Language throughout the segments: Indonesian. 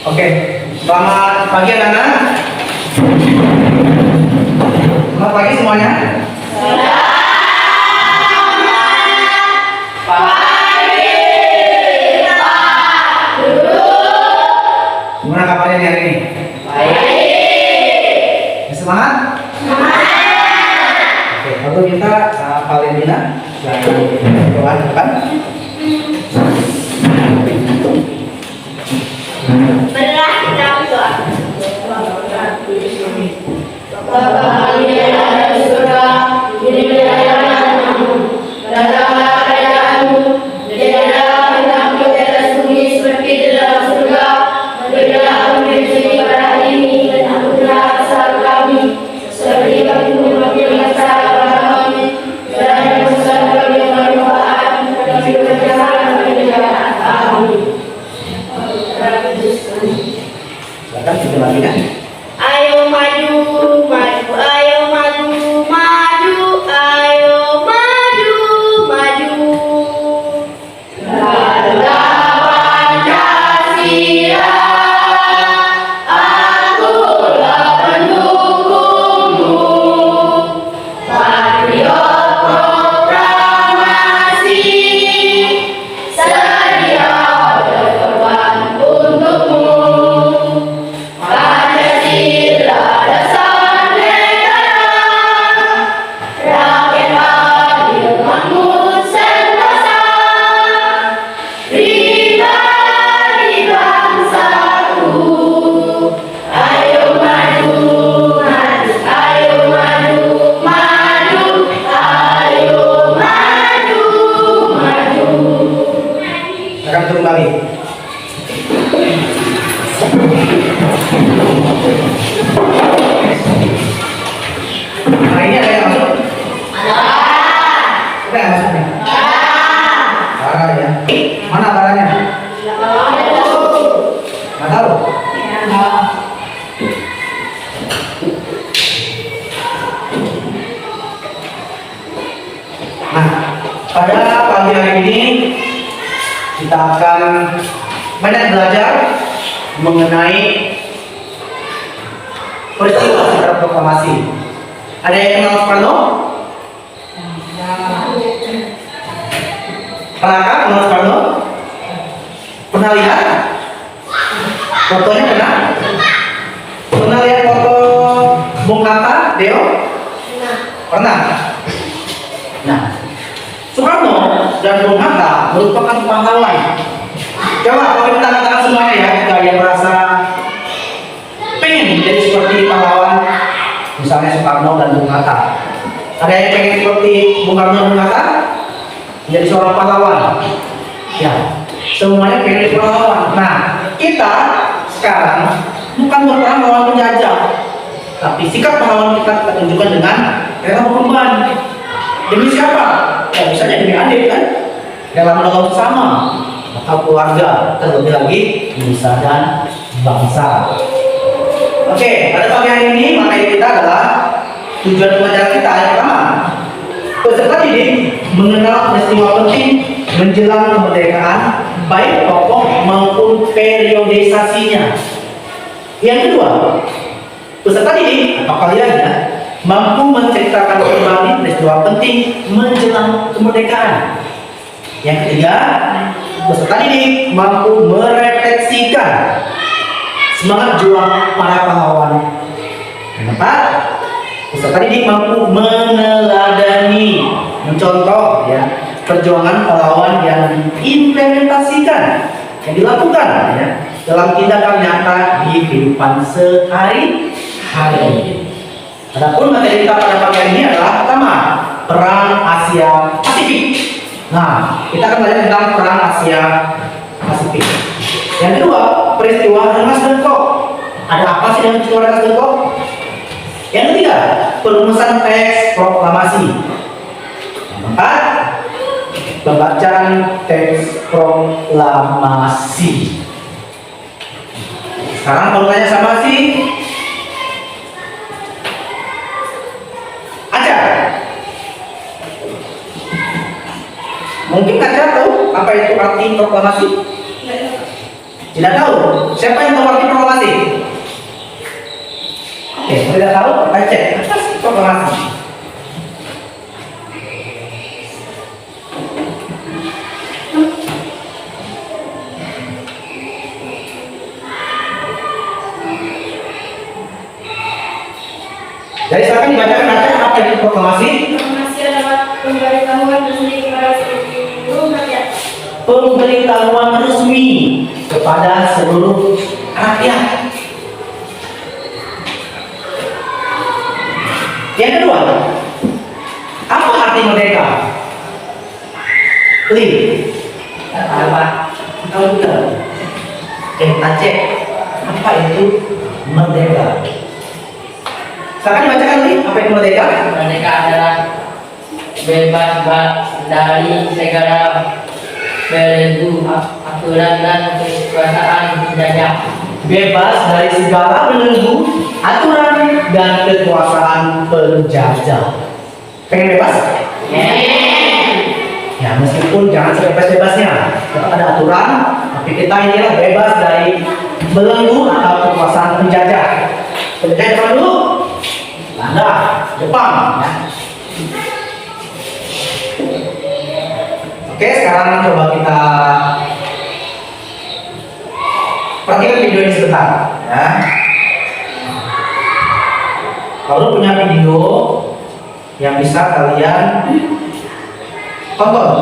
Oke, selamat pagi anak-anak. Selamat pagi semuanya. Gimana kabarnya hari ini? Baik. Semangat? Oke, lalu kita Valentina dan Tuhan depan. Belah kita berdoa. Bapa kami yang ada di surga, dimuliakanmu, datanglah kerajaanmu, jadilah kehendakmu di atas bumi seperti di dalam surga. Berilah kami rezeki pada hari ini dan ampunilah kesalahan kami, seperti kami mengampuni kesalahan kepada kami, dan jangan masukkan kami ke dalam cobaan, tapi bebaskanlah kami dari jahat. Amin. Silakan kita lagi ya. Ayo maju, maju, ayo maju, maju, ayo maju, maju. Bangga Pancasila, akulah pendukungmu. Patriot proklamasi, sedia berkorban untukmu. Pancasila dasar negara, rakyat adil makmur sentosa, pribadi bangsaku. Ayo maju, maju, ayo maju, maju, ayo maju, maju. Akan turun lagi. Nah ini ada yang masuk? Ada yang masuk nih? Bara ya. Mana baranya? Nggak tahu. Nah, pada pagi hari ini kita akan banyak belajar mengenai peristiwa sejarah proklamasi. Ada yang kenal Soekarno? Pernahkah kenal Soekarno? Pernah lihat? Fotonya pernah? Pernah lihat foto Bung Hatta, Deo? Pernah? Nah, Soekarno dan Bung Hatta merupakan pahlawan. Coba kalau kita katakan semuanya ya, jika yang merasa pengen menjadi seperti pahlawan, misalnya Soekarno dan Bung Hatta. Ada yang pengen seperti Bung Karno dan Bung Hatta? Menjadi seorang pahlawan? Ya, semuanya pengen jadi pahlawan. Nah, kita sekarang bukan berperang melawan penjajah, tapi sikap pahlawan kita tunjukkan dengan rela berkorban. Demi siapa? Ya, misalnya demi adik kan? Rela menolong sesama atau keluarga, terlebih lagi nusa dan bangsa. Oke, pada pagi hari ini materi kita adalah tujuan pembelajaran kita yang pertama. Peserta didik mengenal peristiwa penting menjelang kemerdekaan, baik tokoh maupun periodisasinya. Yang kedua, peserta didik atau kalian ya, mampu menceritakan kembali peristiwa penting menjelang kemerdekaan. Yang ketiga, peserta didik mampu merefleksikan semangat juang para pahlawan. Yang keempat, peserta didik mampu meneladani, mencontoh ya perjuangan pahlawan yang diimplementasikan, yang dilakukan ya dalam tindakan nyata di kehidupan sehari-hari. Adapun materi kita pada pagi hari ini adalah pertama, Perang Asia Pasifik. Nah, kita akan belajar tentang Perang Asia Pasifik. Yang kedua, peristiwa Rengas Dengklok. Ada apa sih dengan peristiwa Rengas Dengklok? Yang ketiga, perumusan teks proklamasi. Yang keempat, pembacaan teks proklamasi. Sekarang kalau tanya sama si Aca, mungkin Aca tahu apa itu arti proklamasi? Tidak tahu. Siapa yang tahu arti proklamasi? Oke, tidak tahu? Kita cek. Apa sih proklamasi? Jadi silakan dibacakan aja apa itu proklamasi? Proklamasi adalah pemberitahuan resmi kepada seluruh rakyat. Pemberitahuan resmi kepada seluruh rakyat. Yang kedua, apa arti merdeka? Apa? Tahu juga? Kita cek apa itu merdeka. Silakan dibacakan nih apa itu merdeka? Merdeka adalah bebas dari segala belenggu aturan dan kekuasaan penjajah. Bebas dari segala belenggu aturan dan kekuasaan penjajah. Pengen bebas? Ya meskipun jangan sebebas-bebasnya, tetap ada aturan, tapi kita ini bebas dari belenggu atau kekuasaan penjajah. Penjajah zaman dulu, Belanda, Jepang. Ya. Oke, sekarang coba kita perhatikan video ini sebentar. Ya. Kalau punya video yang bisa kalian tonton,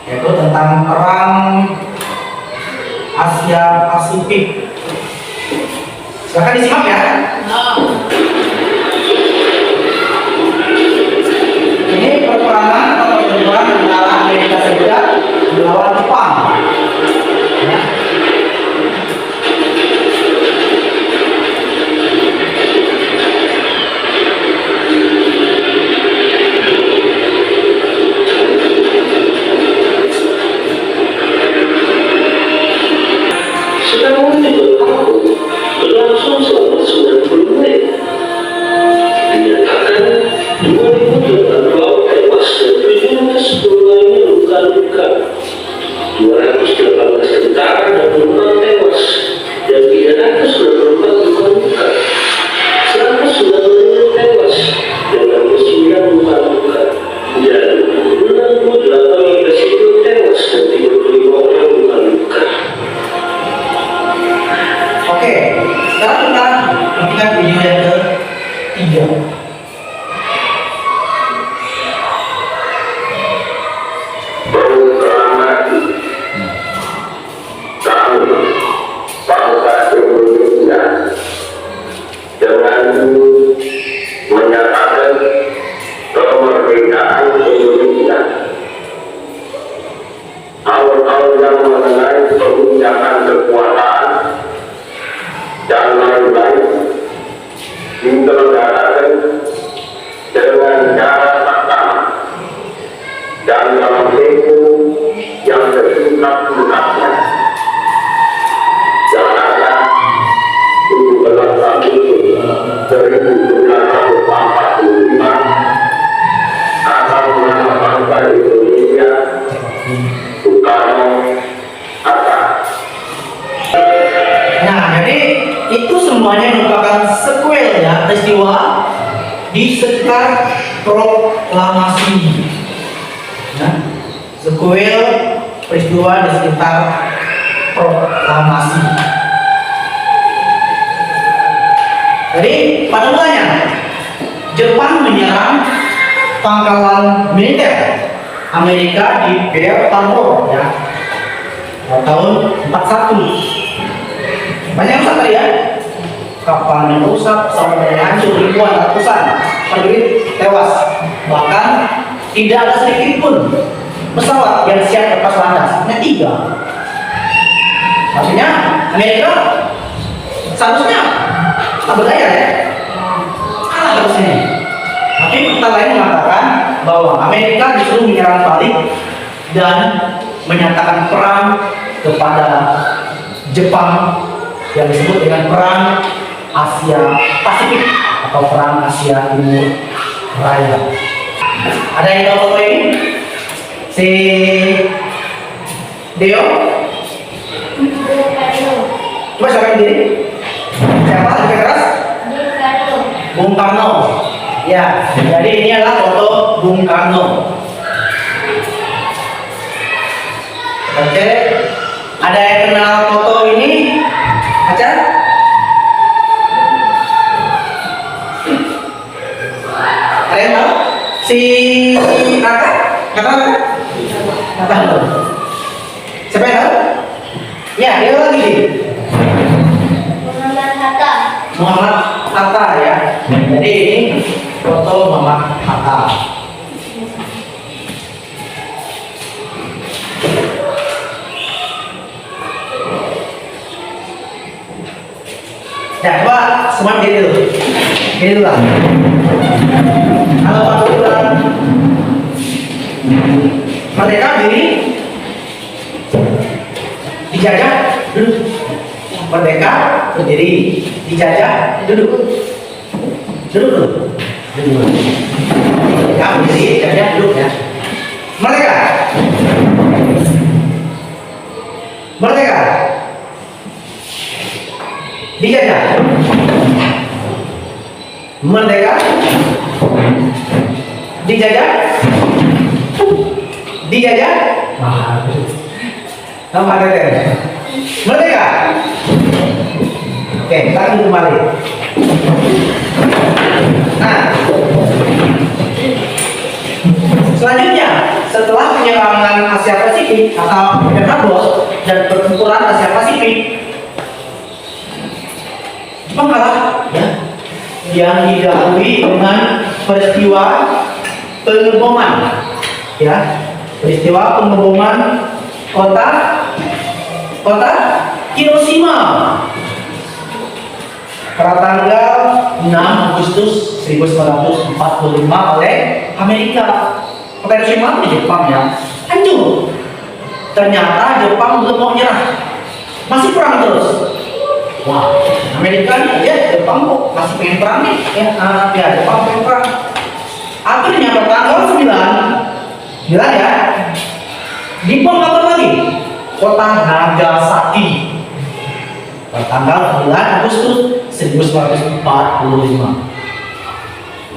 yaitu tentang perang Asia Pasifik. Silakan disimak ya. Ini peperangan atau pertempuran antara Amerika Serikat melawan Jepang. Ya. Sekarang ini berlangsung selama 90 menit. Dinyatakan 2.008 tewas dan 710 lainnya luka-luka. 218 tentara dan penumpang tewas dan 394 luka-luka. 109 lainnya tewas dan 69 luka-luka. Dan 68 warga sipil tewas dan 35 orang luka-luka. Oke, sekarang kita perhatikan video yang ketiga. Proklamasi kami bangsa Indonesia dengan menyatakan kemerdekaan Indonesia. Hal-hal yang mengenai pengucapan kekuasaan dan lain-lain diselenggarakan dengan cara saksama dan dalam tempo yang sesingkat-singkatnya. Jakarta 17 Agustus 1945 atas nama bangsa Indonesia, Soekarno Hatta. Nah, jadi itu semuanya merupakan sequel ya peristiwa di sekitar proklamasi. Nah, sequel peristiwa di sekitar proklamasi. Jadi pada mulanya Jepang menyerang pangkalan militer Amerika di Pearl Harbor ya tahun 41. Banyak rusak tadi ya, kapal yang rusak, pesawat yang hancur, ribuan ratusan prajurit tewas, bahkan tidak ada sedikit pun pesawat yang siap lepas landas, hanya 3. Artinya Amerika seharusnya tak berdaya ya, kalah harusnya. Tapi fakta lain mengatakan bahwa Amerika disuruh menyerang balik dan menyatakan perang kepada Jepang yang disebut dengan perang Asia Pasifik atau perang Asia Timur Raya. Ada yang tahu apa ini? Si Deo? Bung Karno. Coba siapa yang berdiri? Siapa? Lebih keras? Bung Karno. Bung Karno. Ya, jadi ini adalah foto Bung Karno. Oke, ada yang kenal foto ini? Aca? Ada yang tahu? Si Raka? Kata Raka? Kata tahu. Siapa yang tahu? Ya, dia lagi. Muhammad Hatta. Muhammad Hatta ya. Jadi ini foto Muhammad Hatta. Ya, coba semua diri dulu. Diri dulu lah. Halo Pak Sultan. Merdeka diri. Dijajah duduk. Merdeka berdiri. Dijajah duduk. Duduk dulu. Duduk dulu. Merdeka berdiri. Dijajah duduk ya. Merdeka. Merdeka. Dijajah. Merdeka. Dijajah. Dijajah. Nama Teten. Merdeka. Oke, tarik kembali. Nah, selanjutnya setelah penyerangan Asia Pasifik atau Penados dan pertempuran Asia Pasifik, Jepang kalah ya, yang didahului dengan peristiwa pengeboman ya, peristiwa pengeboman kota Hiroshima pada tanggal 6 Agustus 1945 oleh Amerika. Kota Hiroshima di Jepang ya, hancur. Ternyata Jepang belum mau nyerah, masih perang terus. Wah, Amerika nih, ya Jepang kok masih pengen perang nih, ya Jepang pengen perang. Akhirnya pada tanggal 9 ya, dibom lagi kota Nagasaki pada tanggal 9 Agustus 1945.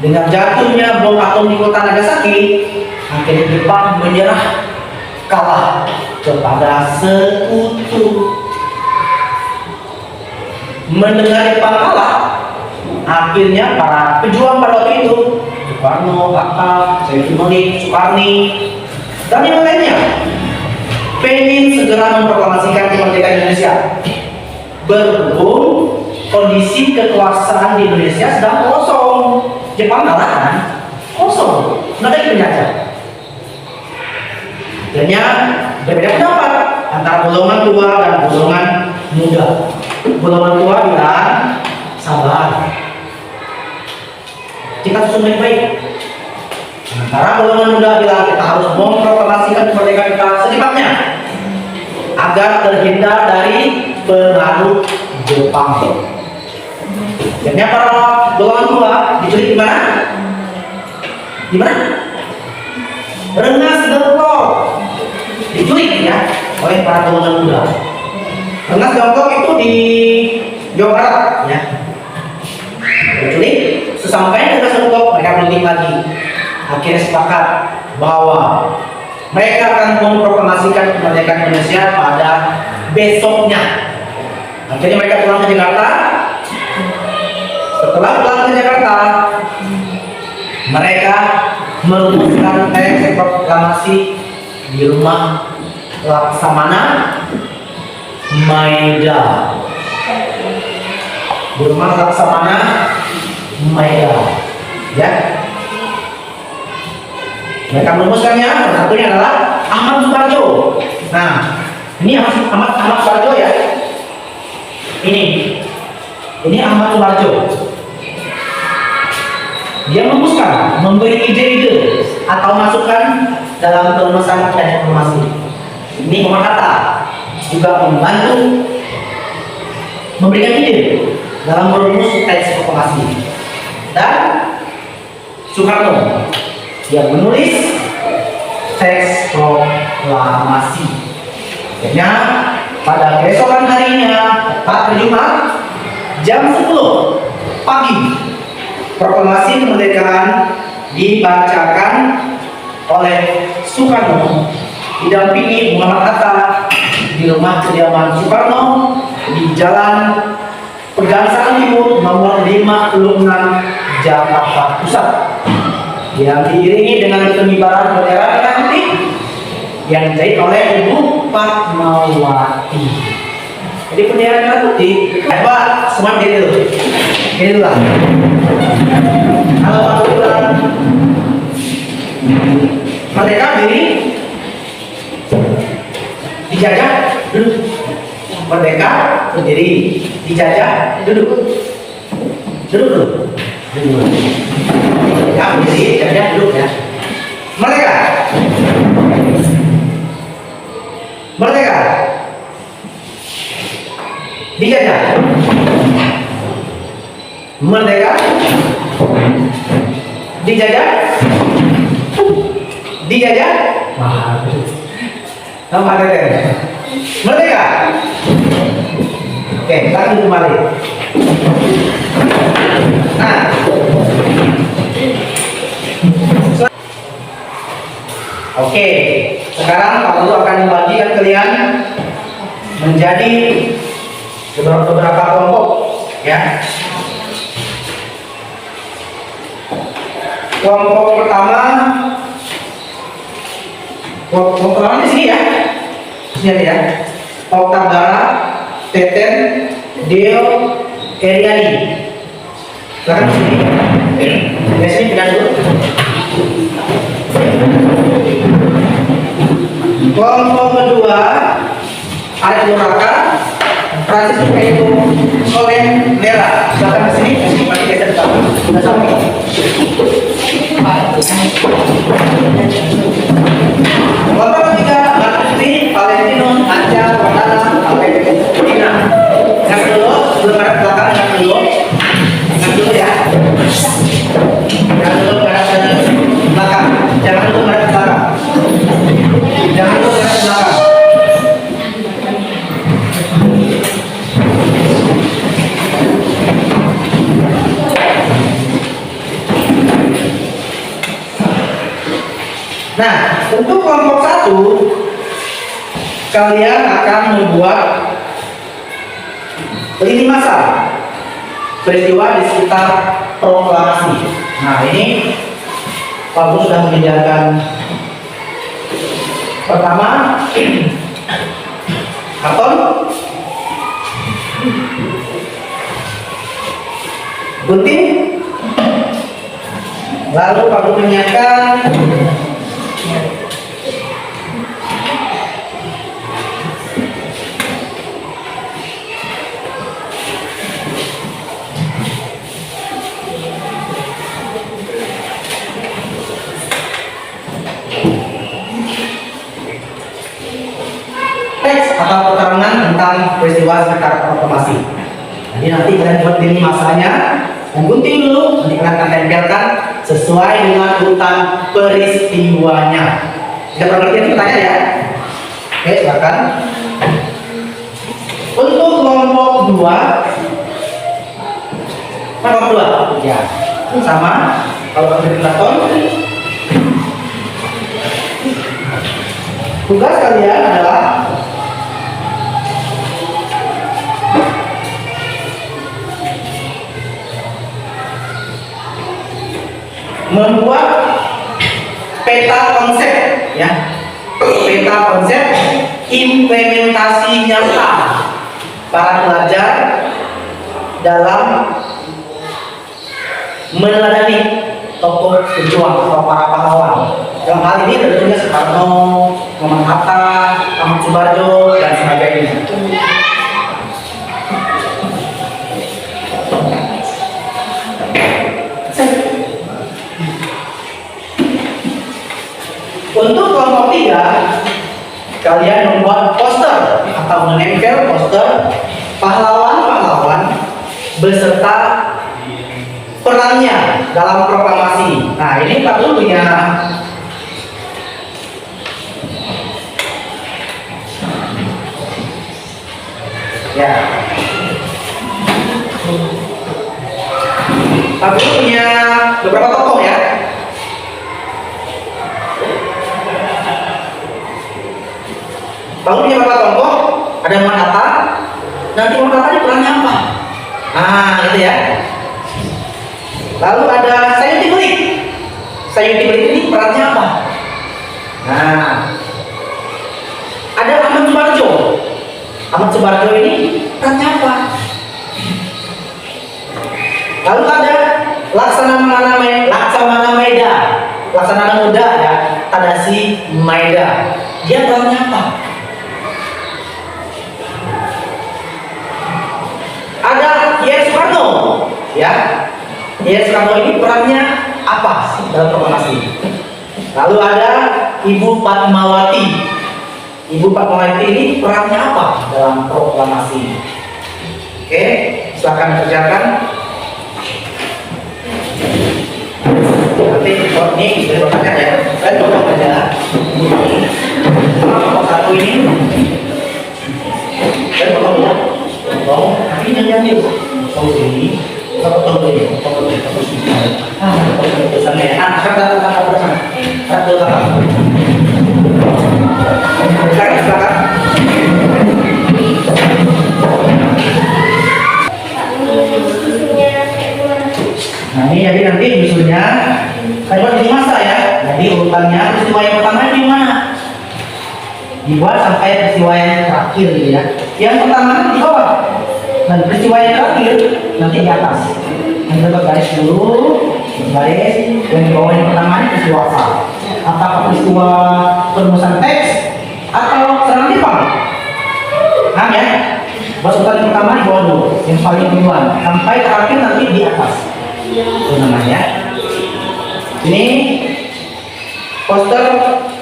Dengan jatuhnya bom atom di kota Nagasaki, akhirnya Jepang menyerah, kalah kepada sekutu. Mendengar Jepang kalah, akhirnya para pejuang pada waktu itu, Soekarno, Hatta, Saifullah, Soekarni, dan yang lainnya, pengen segera memproklamasikan kemerdekaan Indonesia. Berhubung kondisi kekuasaan di Indonesia sedang kosong, Jepang kalah kan? Kosong, nggak ada yang penjajah. Akhirnya berbeda pendapat antara golongan tua dan golongan muda. Golongan tua bilang sabar, kita susun baik-baik. Sementara golongan muda bilang kita harus memproklamasikan kemerdekaan kita secepatnya agar terhindar dari pengaruh Jepang. Akhirnya para golongan tua diculik di mana? Di mana? Rengas Dengklok diculik ya oleh para golongan muda. Rengas Dengklok itu di Jawa Barat ya. Diculik, sesampainya Rengas Dengklok mereka berunding lagi. Akhirnya sepakat bahwa mereka akan memproklamasikan kemerdekaan Indonesia pada besoknya. Akhirnya mereka pulang ke Jakarta. Setelah pulang ke Jakarta, mereka merumuskan teks proklamasi di rumah Laksamana Maeda. Di rumah Laksamana Maeda, ya. Mereka merumuskannya, salah satunya adalah Ahmad Sutarjo. Nah, ini Ahmad Sutarjo ya. Ini Ahmad Sutarjo. Dia merumuskan, memberi ide-ide atau masukan dalam perumusan teks proklamasi. Ini Muhammad Hatta juga membantu memberikan ide dalam merumus teks proklamasi. Dan Soekarno yang menulis teks proklamasi. Akhirnya pada keesokan harinya, hari Jumat, jam 10 pagi, proklamasi kemerdekaan dibacakan oleh Soekarno didampingi Muhammad Hatta di rumah kediaman Soekarno di Jalan Pegangsaan Timur nomor 56 Jakarta Pusat, yang diiringi dengan pengibaran bendera merah putih yang dijahit oleh Ibu Fatmawati. Jadi bendera merah putih, Pak, semua diri dulu. Ini dulu lah. Halo Pak Tuhan. Merdeka diri dijajah duduk. Merdeka berdiri, dijajah duduk. Duduk dulu. Duduk. Merdeka berdiri, dijajah duduk ya. Merdeka. Merdeka. Dijajah. Merdeka. Dijajah. Dijajah. Nama ada. Merdeka. Oke, kita tunggu kembali. Nah, oke, sekarang Pak Guru akan membagikan kalian menjadi beberapa kelompok, ya. Kelompok pertama, kelompok pertama di sini ya. Sini ya. Oktagara, Teten, Deo, Eriani. Silakan di sini. Ya, sini pindah dulu. Kelompok kedua, Arif Nuraka, Francis Kaito, Solen Lera. Silakan di sini. Sini pasti geser depan. Sudah sampai. Kelompok ketiga, Martusti, Valentino, Anca, Rodana, Alpedina. Yang dulu, sebelum ada belakang, yang dulu. Yang dulu ya. Yang dulu ada belakang. Jangan dulu ada belakang. Jangan dulu ada belakang. Nah, untuk kelompok satu, kalian akan membuat lini masa peristiwa di sekitar proklamasi. Nah, ini Pak Guru sudah menyediakan pertama karton, gunting, lalu Pak Guru menyiapkan teks atau keterangan tentang peristiwa sekitar proklamasi. Jadi nanti kalian buat ini masanya, menggunting dulu, nanti kalian akan tempelkan sesuai dengan urutan peristiwanya. Tidak pengertian bertanya ya. Oke, silakan. Untuk kelompok 2, kelompok 2, ya, sama. Kalau ada karton, tugas kalian adalah membuat peta konsep, ya, peta konsep implementasi nyata para pelajar dalam meneladani tokoh pejuang atau para pahlawan. Dalam hal ini tentunya Soekarno, Muhammad Hatta, Ahmad Subarjo, dan sebagainya. Untuk kelompok 3, kalian membuat poster atau menempel poster pahlawan-pahlawan beserta perannya dalam proklamasi. Nah, ini Pak Guru punya Ya. Tapi punya beberapa tokoh ya. Lalu punya beberapa tokoh, ada Manata. Nanti Manata ini perannya apa? Nah, gitu ya. Lalu ada Sayuti Belik. Sayuti Belik ini perannya apa? Nah, ada Ahmad Subarjo. Ahmad Subarjo ini perannya apa? Lalu ada Laksamana Maeda. Laksamana Muda ya, Tadashi Maeda. Dia perannya apa? Ada Kiai Soekarno, ya. Kiai Soekarno ini perannya apa dalam proklamasi? Lalu ada Ibu Fatmawati. Ibu Fatmawati ini perannya apa dalam proklamasi? Oke, silakan kerjakan. Nanti ini bisa bertanya ya. Saya coba aja. Kelompok satu ini. Saya potong ya. Potong. Nanti nyanyi. Potong ini. Potong ini. Potong ini. Potong ini. Potong itu sana ya. Kata bersama. Kata bersama. Silakan. Nah ini jadi nanti misalnya saya di masa ya. Jadi urutannya peristiwa yang pertama di mana? Dibuat sampai peristiwa yang terakhir gitu ya. Yang pertama di bawah dan peristiwa yang terakhir nanti di atas. Nanti garis dulu, garis yang di bawah yang pertama ini peristiwa apa? Apakah peristiwa perumusan teks atau serangan Jepang? Nah ya, urutan yang pertama di bawah dulu, yang paling duluan sampai terakhir nanti di atas. Itu namanya. Ini poster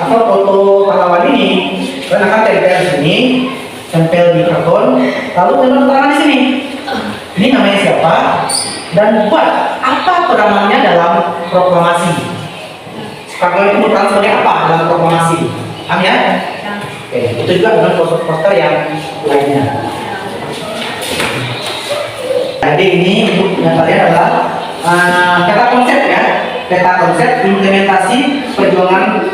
atau foto pahlawan ini kalian akan tempel di sini, tempel di karton, lalu kalian keterangan di sini. Ini namanya siapa dan buat apa peranannya dalam proklamasi. Soekarno itu berperan sebagai apa dalam proklamasi? Paham ya? Oke, itu juga dengan poster-poster yang lainnya. Jadi ini untuk yang kalian adalah peta konsep ya, peta konsep implementasi perjuangan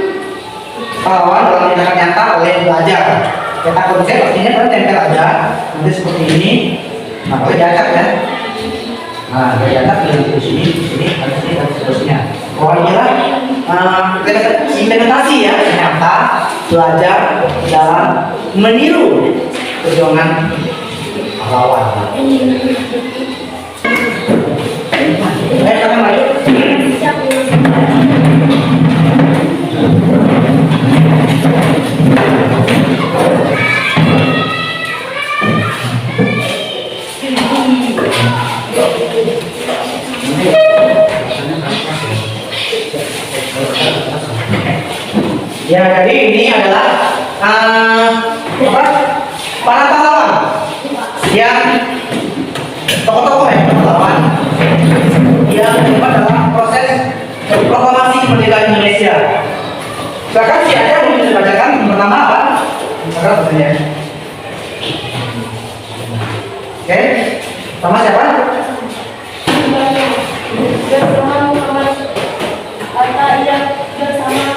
pahlawan dalam tindakan nyata oleh belajar. Peta konsep artinya kalian tempel aja, nanti seperti ini. Nah, boleh diangkat ya. Nah, diangkat di sini, dan seterusnya. Pokoknya implementasi ya, nyata belajar dalam meniru perjuangan pahlawan. Katakan lagi. Ya, jadi ini adalah para pahlawan yang tokoh-tokoh ya, pahlawan yang terlibat dalam proses proklamasi kemerdekaan Indonesia. Silakan si ada yang bisa bacakan pertama apa? Silakan bertanya. Oke, sama siapa? Bersama Muhammad Atta yang bersama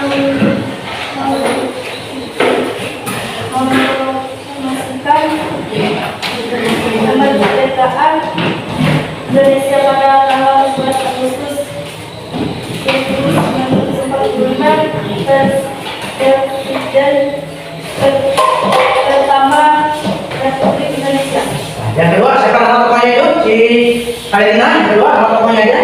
memastikan kemerdekaan Indonesia pada tanggal 11 Agustus 1945 dan pertama Republik Indonesia. Yang kedua, siapa nama tokohnya itu? Si Karetina, yang kedua nama tokohnya aja.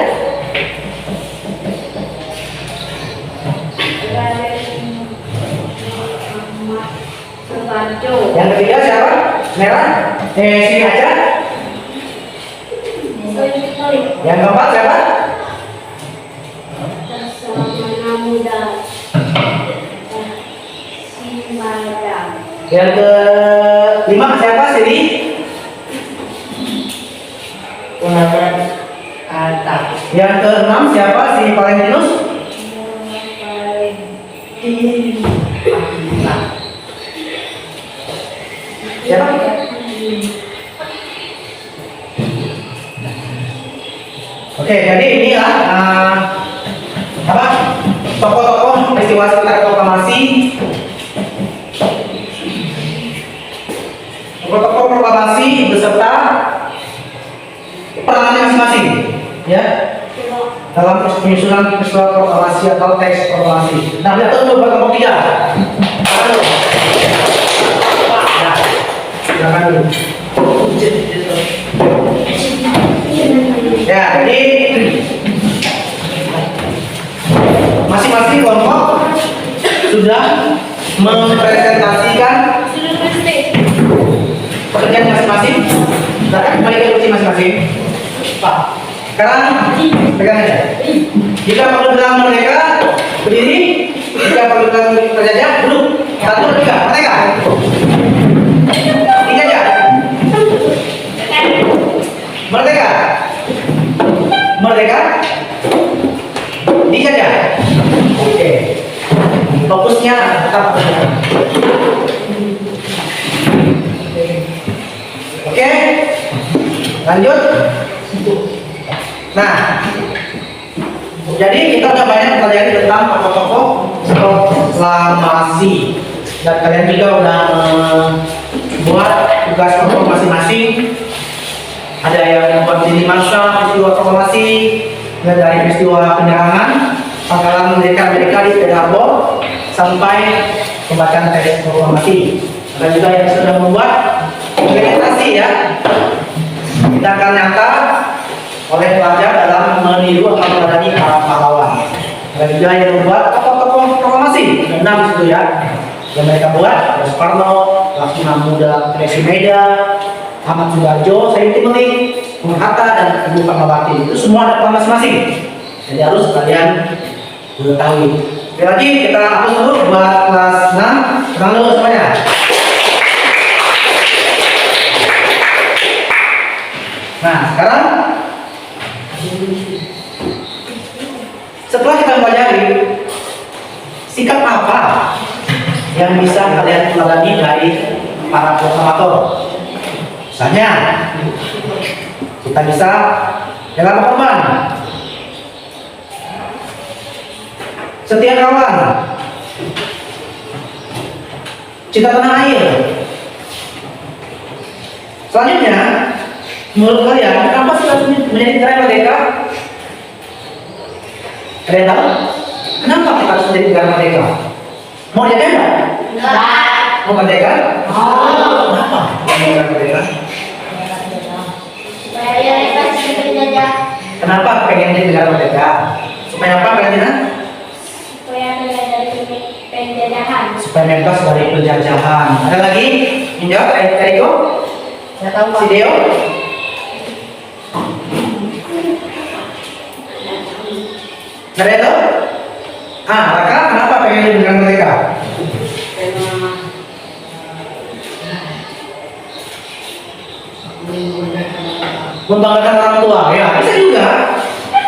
Yang ketiga siapa? Merah? Sini aja. Yang keempat siapa? Laksamana Muda. Yang kelima siapa? Sini. Yang keenam siapa? Si Valentinus. Siapa? Oke, jadi ini ya apa? Tokoh-tokoh peristiwa sekitar proklamasi. Tokoh-tokoh proklamasi beserta peranannya masing-masing, ya. Dalam penyusunan peristiwa proklamasi atau teks proklamasi. Nah, lihat dulu kelompok 3. Silakan dulu. Ya, jadi masing-masing kelompok sudah mempresentasikan pekerjaan masing-masing. Silakan kembali ke kursi masing-masing. Pak, sekarang pegang aja. Jika perlu bilang merdeka, berdiri. Jika perlu bilang terjajah, duduk. 1, 2, 3, merdeka. 3 aja. Merdeka. Merdeka. 3 aja. Oke. Fokusnya tetap. Oke. Lanjut. Nah, jadi kita udah banyak mempelajari tentang tokoh-tokoh proklamasi dan kalian juga udah membuat tugas kelompok masing-masing. Ada yang membuat lini masa peristiwa proklamasi, mulai dari peristiwa penyerangan, pangkalan mereka di Pedabo sampai pembacaan teks proklamasi. Ada juga yang sudah membuat implementasi ya, tindakan nyata oleh pelajar dalam meniru atau meladani para pahlawan. Ada juga yang membuat tokoh-tokoh proklamasi, 6 itu ya, yang mereka buat. Ada Soekarno, Laksamana Muda Theresa Meda, Ahmad Sudarjo, Said Timeli, Bung Hatta, dan Ibu Fatmawati. Itu semua ada peran masing-masing. Jadi harus kalian mengetahui. Sekali lagi kita hapus dulu buat kelas 6. Tenang dulu semuanya. Nah, sekarang setelah kita pelajari sikap apa yang bisa kalian teladani dari para proklamator. Misalnya, kita bisa jalan korban, setia kawan, cinta tanah air. Selanjutnya, menurut kalian, kenapa sih harus menjadi negara merdeka? Ada yang tahu? Kenapa kita harus menjadi negara merdeka? Mau jadi enggak? Enggak. Mau merdeka? Kenapa? Mau negara merdeka? Supaya bebas dari penjajah. Kenapa pengen jadi negara merdeka? Supaya apa kalian? Supaya bebas dari penjajahan. Supaya bebas dari penjajahan. Ada lagi? Yang jawab? Eriko? Saya tahu Si Deo? Nggak ada itu? Raka, kenapa pengen jadi negara merdeka? Membanggakan orang tua, ya bisa juga.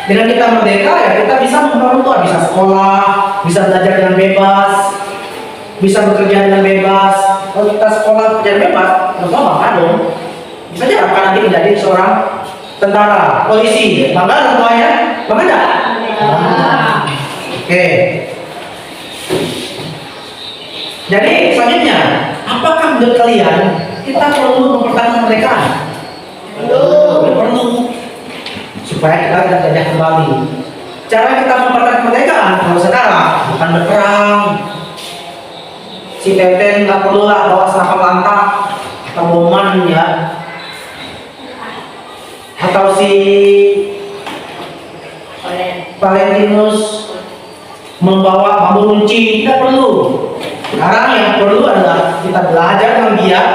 Dengan kita merdeka ya kita bisa membanggakan orang tua, bisa sekolah, bisa belajar dengan bebas, bisa bekerja dengan bebas. Kalau kita sekolah bekerja bebas, orang tua bangga dong. Bisa aja Raka nanti menjadi seorang tentara, polisi, bangga orang tuanya, bangga enggak? Oke. Jadi selanjutnya, apakah menurut kalian kita perlu mempertahankan kemerdekaan? Perlu. Supaya kita tidak jajah kembali. Cara kita mempertahankan kemerdekaan kalau sekarang bukan berperang. Si Teten nggak perlu lah bawa senapan lantang atau boman ya. Atau si Valentinus membawa bambu runci, tidak perlu. Sekarang yang perlu adalah kita belajar dengan giat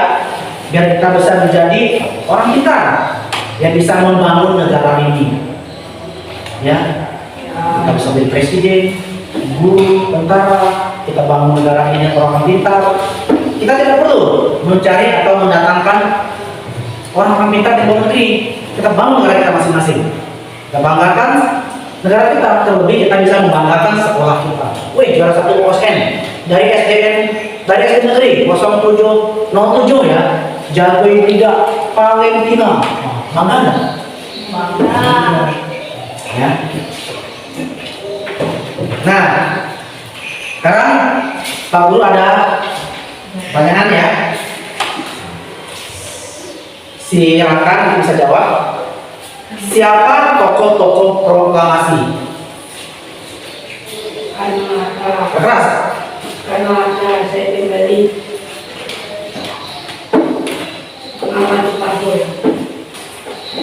biar kita bisa menjadi orang pintar yang bisa membangun negara ini. Ya, kita bisa menjadi presiden, guru, tentara, kita bangun negara ini orang pintar. Kita tidak perlu mencari atau mendatangkan orang pintar di luar negeri. Kita bangun negara kita masing-masing. Kita banggakan negara kita, terlebih kita bisa membanggakan sekolah kita. Wih, juara 1 OSN dari SDN, dari SD negeri 0707 ya, Jagoin 3 Valentina. Bangga enggak? Bangga. Ya. Nah, sekarang Pak Guru ada pertanyaan ya. Silakan bisa jawab. Siapa tokoh-tokoh proklamasi? Keras. Karena saya kembali Muhammad Soekarno.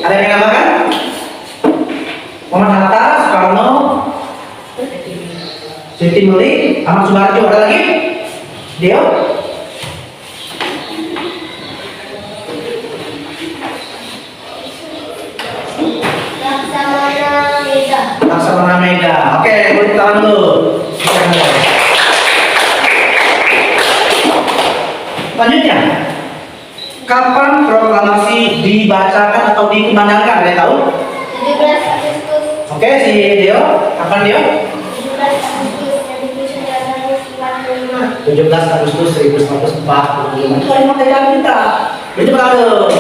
Ada yang menambahkan? Muhammad Hatta, Soekarno, Siti Nurbaya, Ahmad Subarjo, ada lagi? Deo? Laksamana Mega. Laksamana Mega. Oke, boleh tangan dulu. Selanjutnya, kapan proklamasi dibacakan atau dikumandangkan? Ada yang tahu? 17 Agustus. Oke, si Deo, kapan Deo? 17 Agustus 1945. 17 Agustus 1945. Itu hari kemerdekaan kita. Itu berapa?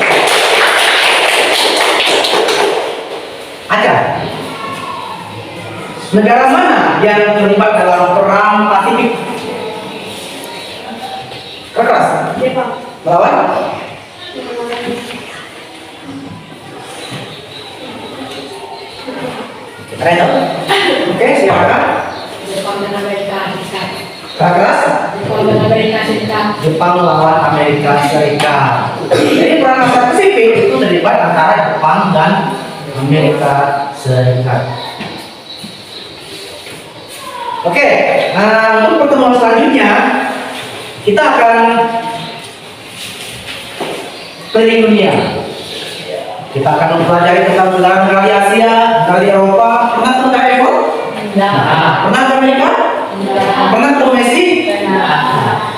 Acah. Negara mana yang terlibat dalam perang Pasifik? Keras. Jepang. Melawan? Ada yang tahu? Oke, silakan. Jepang dan Amerika Serikat. Keras. Jepang dan Amerika Serikat. Jepang melawan Amerika Serikat. Jadi perang Pasifik itu terlibat antara Jepang dan Amerika Serikat. Oke, nah untuk pertemuan selanjutnya kita akan keliling dunia. Kita akan mempelajari tentang negara-negara di Asia, negara di Eropa. Pernah ke negara Eropa? Pernah ke Amerika? Pernah ketemu Messi?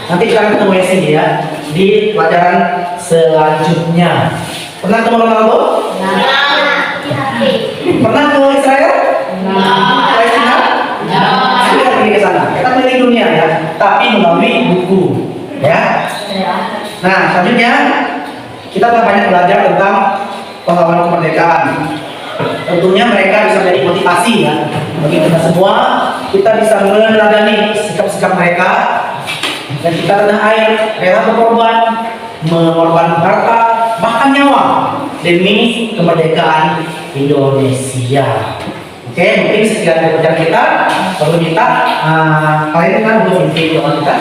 Nanti kita akan ketemu Messi ya di pelajaran selanjutnya. Pernah ketemu Ronaldo? Pernah ke Israel? Palestina? Kita pergi ke sana. Kita keliling dunia ya, tapi melalui buku ya. Nah, selanjutnya kita akan banyak belajar tentang pahlawan kemerdekaan. Tentunya mereka bisa menjadi motivasi ya bagi kita semua. Kita bisa meneladani sikap-sikap mereka dan kita tanah air rela berkorban, mengorbankan harta bahkan nyawa demi kemerdekaan Indonesia. Oke, mungkin sekian dari pelajaran kita. Perlu minta kalian kan belum video kita.